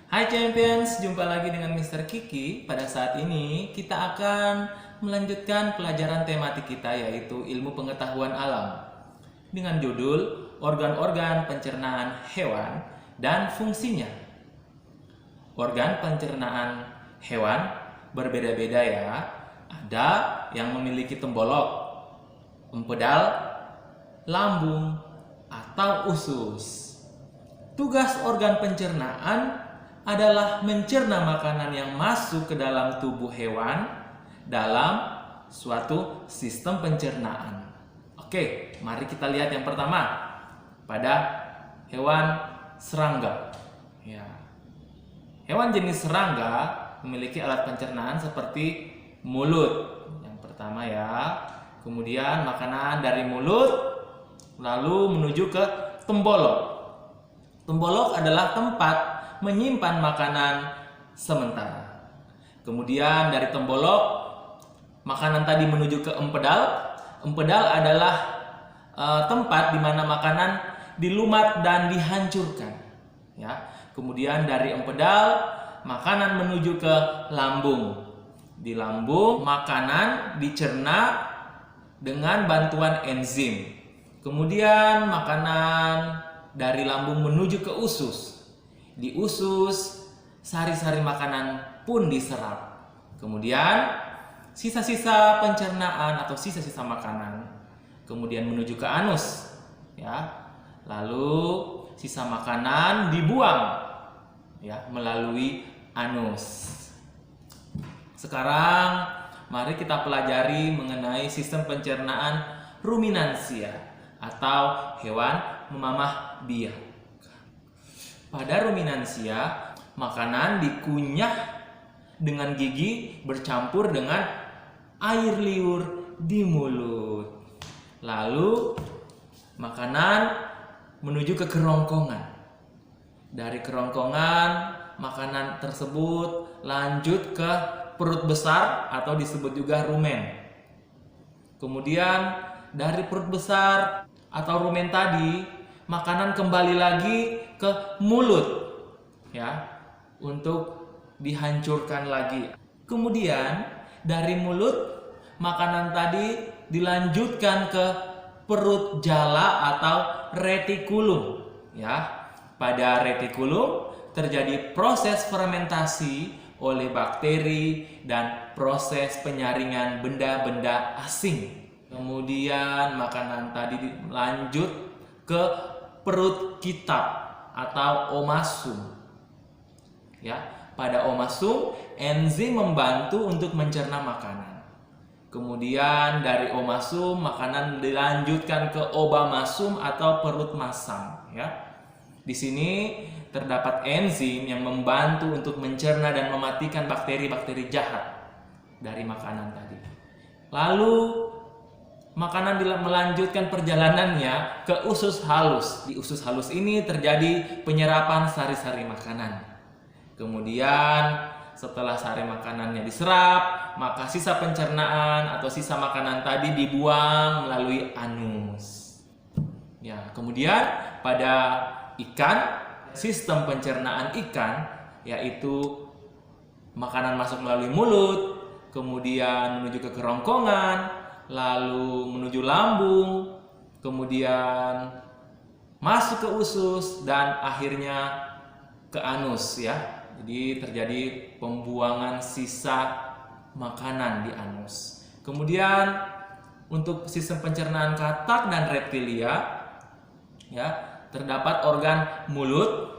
Hai Champions, jumpa lagi dengan Mr. Kiki. Pada saat ini kita akan melanjutkan pelajaran tematik kita yaitu ilmu pengetahuan alam dengan judul organ-organ pencernaan hewan dan fungsinya. Organ pencernaan hewan berbeda-beda ya. Ada yang memiliki tembolok, empedal, lambung, atau usus. Tugas organ pencernaan adalah mencerna makanan yang masuk ke dalam tubuh hewan dalam suatu sistem pencernaan. Oke, mari kita lihat yang pertama pada hewan serangga. Ya. Hewan jenis serangga memiliki alat pencernaan seperti mulut. Yang pertama ya. Kemudian makanan dari mulut lalu menuju ke tembolok. Tembolok adalah tempat menyimpan makanan sementara. Kemudian dari tembolok makanan tadi menuju ke empedal. Empedal adalah tempat di mana makanan dilumat dan dihancurkan. Ya. Kemudian dari empedal makanan menuju ke lambung. Di lambung makanan dicerna dengan bantuan enzim. Kemudian makanan dari lambung menuju ke usus. Di usus, sari-sari makanan pun diserap. Kemudian, sisa-sisa pencernaan atau sisa-sisa makanan kemudian menuju ke anus, ya. Lalu sisa makanan dibuang, ya, melalui anus. Sekarang, mari kita pelajari mengenai sistem pencernaan ruminansia atau hewan memamah biak. Pada ruminansia, makanan dikunyah dengan gigi bercampur dengan air liur di mulut. Lalu, makanan menuju ke kerongkongan. Dari kerongkongan, makanan tersebut lanjut ke perut besar atau disebut juga rumen. Kemudian, dari perut besar atau rumen tadi, makanan kembali lagi ke mulut ya untuk dihancurkan lagi. Kemudian dari mulut makanan tadi dilanjutkan ke perut jala atau retikulum ya. Pada retikulum terjadi proses fermentasi oleh bakteri dan proses penyaringan benda-benda asing. Kemudian makanan tadi lanjut ke perut kitab atau omasum. Ya, pada omasum enzim membantu untuk mencerna makanan. Kemudian dari omasum makanan dilanjutkan ke obamasum atau perut masam, ya. Di sini terdapat enzim yang membantu untuk mencerna dan mematikan bakteri-bakteri jahat dari makanan tadi. Lalu makanan melanjutkan perjalanannya ke usus halus. Di usus halus ini terjadi penyerapan sari-sari makanan. Kemudian setelah sari makanannya diserap, maka sisa pencernaan atau sisa makanan tadi dibuang melalui anus. Ya, kemudian pada ikan, sistem pencernaan ikan yaitu makanan masuk melalui mulut, kemudian menuju ke kerongkongan, lalu menuju lambung, kemudian masuk ke usus dan akhirnya ke anus ya. Jadi terjadi pembuangan sisa makanan di anus. Kemudian untuk sistem pencernaan katak dan reptilia ya, terdapat organ mulut,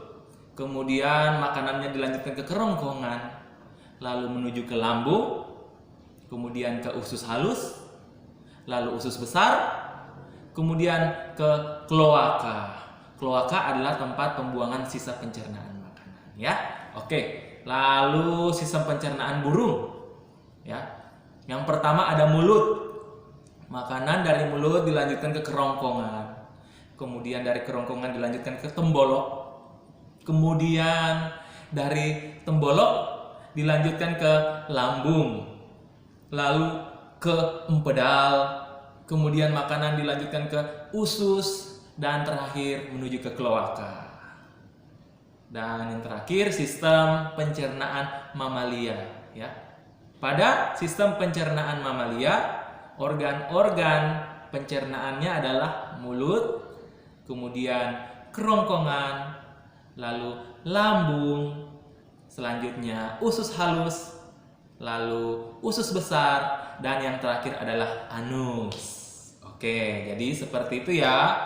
kemudian makanannya dilanjutkan ke kerongkongan, lalu menuju ke lambung, kemudian ke usus halus, lalu usus besar, kemudian ke kloaka. Kloaka adalah tempat pembuangan sisa pencernaan makanan, ya. Oke, lalu sistem pencernaan burung, ya. Yang pertama ada mulut. Makanan dari mulut dilanjutkan ke kerongkongan. Kemudian dari kerongkongan dilanjutkan ke tembolok. Kemudian dari tembolok dilanjutkan ke lambung. Lalu ke empedal, kemudian makanan dilanjutkan ke usus, dan terakhir menuju ke kloaka. Dan yang terakhir, sistem pencernaan mamalia, ya. Pada sistem pencernaan mamalia, organ-organ pencernaannya adalah mulut, kemudian kerongkongan, lalu lambung, selanjutnya usus halus, lalu usus besar, dan yang terakhir adalah anus. Oke, jadi seperti itu ya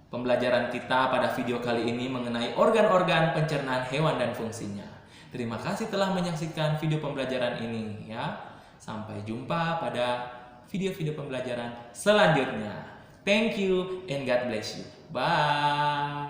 pembelajaran kita pada video kali ini mengenai organ-organ pencernaan hewan dan fungsinya. Terima kasih telah menyaksikan video pembelajaran ini ya. Sampai jumpa pada video-video pembelajaran selanjutnya. Thank you and God bless you. Bye.